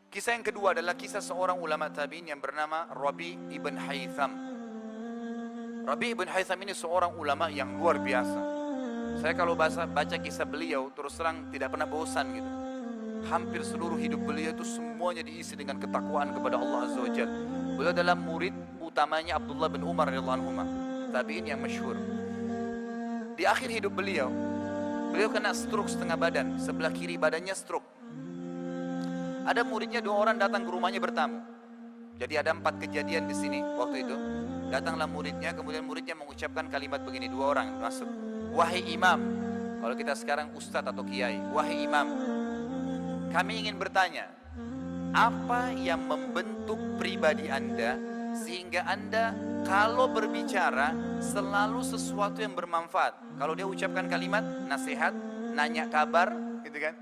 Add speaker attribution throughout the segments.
Speaker 1: Kisah yang kedua adalah kisah seorang ulama tabi'in yang bernama Rabi' ibn Haytham. Rabi' ibn Haytham ini seorang ulama yang luar biasa. Saya kalau baca kisah beliau terus terang tidak pernah bosan gitu. Hampir seluruh hidup beliau itu semuanya diisi dengan ketakwaan kepada Allah Azza wa Jalla. Beliau adalah murid utamanya Abdullah bin Umar radhiyallahu anhu, tabi'in yang masyhur. Di akhir hidup beliau kena stroke setengah badan, sebelah kiri badannya stroke. Ada muridnya 2 orang datang ke rumahnya bertamu. Jadi ada 4 kejadian di sini waktu itu. Datanglah muridnya, kemudian muridnya mengucapkan kalimat begini, 2 orang masuk. Wahai imam, kalau kita sekarang ustadz atau kiai, wahai imam, kami ingin bertanya, apa yang membentuk pribadi Anda sehingga Anda kalau berbicara selalu sesuatu yang bermanfaat? Kalau dia ucapkan kalimat nasihat, nanya kabar, gitu kan?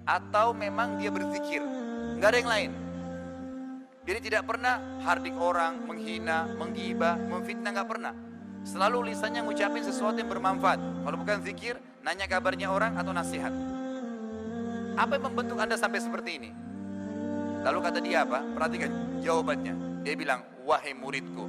Speaker 1: Atau memang dia berzikir? Nggak ada yang lain. Jadi tidak pernah hardik orang, menghina, menggibah, memfitnah, nggak pernah. Selalu lisannya ngucapin sesuatu yang bermanfaat. Kalau bukan zikir, nanya kabarnya orang atau nasihat. Apa yang membentuk Anda sampai seperti ini? Lalu kata dia apa? Perhatikan jawabannya. Dia bilang, wahai muridku,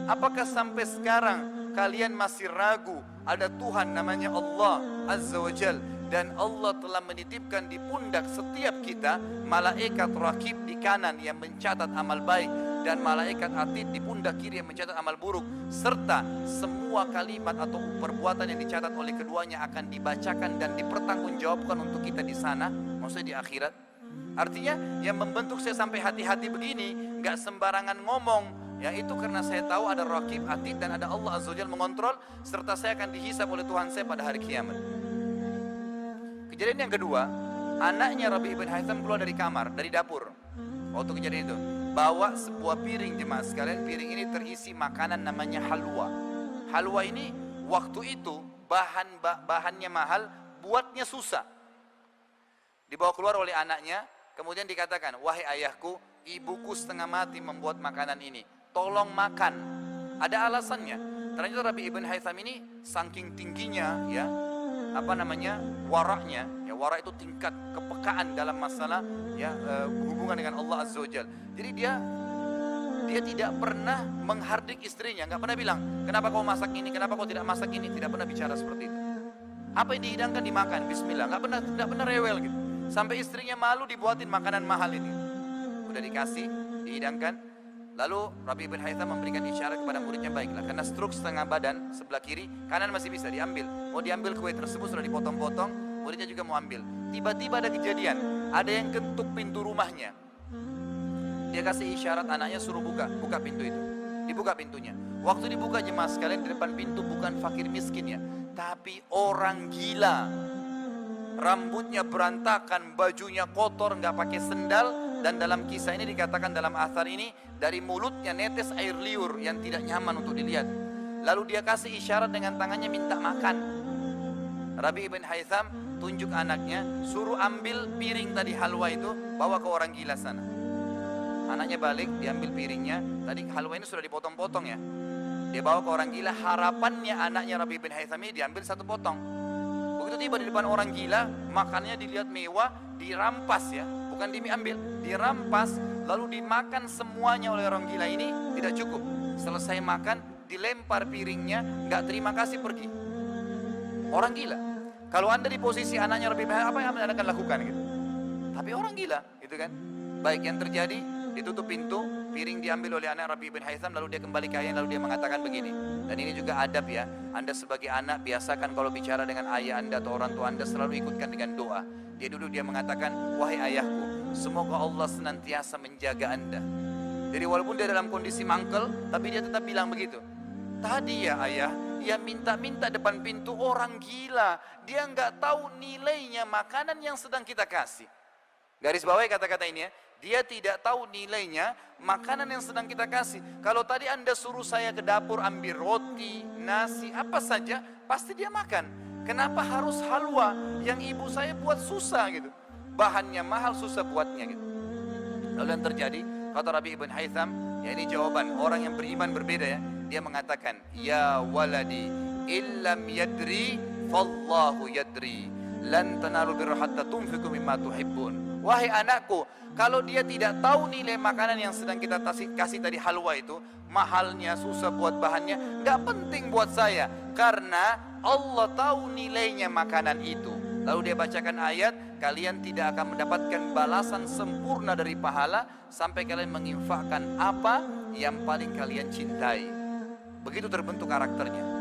Speaker 1: apakah sampai sekarang kalian masih ragu ada Tuhan namanya Allah Azza wa Jal, dan Allah telah menitipkan di pundak setiap kita malaikat rakib di kanan yang mencatat amal baik dan malaikat atid di pundak kiri yang mencatat amal buruk, serta semua kalimat atau perbuatan yang dicatat oleh keduanya akan dibacakan dan dipertanggungjawabkan untuk kita di sana, maksudnya di akhirat. Artinya yang membentuk saya sampai hati-hati begini, nggak sembarangan ngomong. Ya itu karena saya tahu ada rakib, atid, dan ada Allah Azza wa Jalla mengontrol, serta saya akan dihisab oleh Tuhan saya pada hari kiamat. Kejadian yang kedua, anaknya Rabi' ibn Haytham keluar dari kamar, dari dapur. Waktu kejadian itu, bawa sebuah piring, jemaah sekalian. Piring ini terisi makanan namanya halwa. Halwa ini waktu itu bahannya mahal, buatnya susah. Dibawa keluar oleh anaknya, kemudian dikatakan, wahai ayahku, ibuku setengah mati membuat makanan ini, tolong makan. Ada alasannya. Ternyata Rabi' ibn Haytham ini saking tingginya, ya, waraknya, ya, warak itu tingkat kepekaan dalam masalah, ya, hubungan dengan Allah Azza wa Jalla. Jadi dia tidak pernah menghardik istrinya, nggak pernah bilang, kenapa kau masak ini, kenapa kau tidak masak ini, tidak pernah bicara seperti itu. Apa yang dihidangkan dimakan, bismillah, nggak pernah rewel gitu. Sampai istrinya malu dibuatin makanan mahal ini. Udah dikasih, dihidangkan. Lalu Rabi' ibn Haytham memberikan isyarat kepada muridnya, baiklah, karena stroke setengah badan sebelah kiri, kanan masih bisa diambil. Mau diambil kue tersebut sudah dipotong-potong, muridnya juga mau ambil. Tiba-tiba ada kejadian, ada yang ketuk pintu rumahnya. Dia kasih isyarat anaknya suruh buka pintu itu. Dibuka pintunya. Waktu dibuka, jemaah sekalian, di depan pintu bukan fakir miskin ya, tapi orang gila. Rambutnya berantakan, bajunya kotor, nggak pakai sendal, dan dalam kisah ini dikatakan, dalam athar ini, dari mulutnya netes air liur yang tidak nyaman untuk dilihat. Lalu dia kasih isyarat dengan tangannya minta makan. Rabi' ibn Haytham tunjuk anaknya, suruh ambil piring tadi halwa itu, bawa ke orang gila sana. Anaknya balik, diambil piringnya, tadi halwa ini sudah dipotong-potong ya. Dia bawa ke orang gila, harapannya anaknya Rabi' ibn Haytham ini diambil 1 potong. Begitu tiba di depan orang gila, makannya dilihat mewah, dirampas ya, bukan diambil, dirampas, lalu dimakan semuanya oleh orang gila ini, tidak cukup. Selesai makan, dilempar piringnya, nggak terima kasih, pergi. Orang gila. Kalau anda di posisi anaknya Rabi' ibn Haytham, apa yang anda akan lakukan gitu? Tapi orang gila, gitu kan? Baik, yang terjadi, ditutup pintu, piring diambil oleh anak Rabi' ibn Haytham, lalu dia kembali ke ayah, lalu dia mengatakan begini. Dan ini juga adab ya, anda sebagai anak biasakan kalau bicara dengan ayah anda atau orang tua anda selalu ikutkan dengan doa. Dia duduk, dia mengatakan, wahai ayahku, semoga Allah senantiasa menjaga anda. Jadi walaupun dia dalam kondisi mangkel, tapi dia tetap bilang begitu. Tadi ya ayah, dia minta-minta depan pintu orang gila. Dia nggak tahu nilainya makanan yang sedang kita kasih. Garis bawahi kata-kata ini ya. Dia tidak tahu nilainya makanan yang sedang kita kasih. Kalau tadi anda suruh saya ke dapur ambil roti, nasi, apa saja, pasti dia makan. Kenapa harus halwa yang ibu saya buat susah gitu? Bahannya mahal, susah buatnya gitu. Lalu yang terjadi, kata Rabi' ibn Haytham, ya ini jawaban orang yang beriman berbeda ya. Dia mengatakan, ya waladi, illam yadri, fallahu yadri, lan tanalu birra hatta tunfiqu mimma tuhibbun. Wahai anakku, kalau dia tidak tahu nilai makanan yang sedang kita kasih tadi, halwa itu, mahalnya, susah buat bahannya, nggak penting buat saya. Karena Allah tahu nilainya makanan itu. Lalu dia bacakan ayat, kalian tidak akan mendapatkan balasan sempurna dari pahala sampai kalian menginfakkan apa yang paling kalian cintai. Begitu terbentuk karakternya.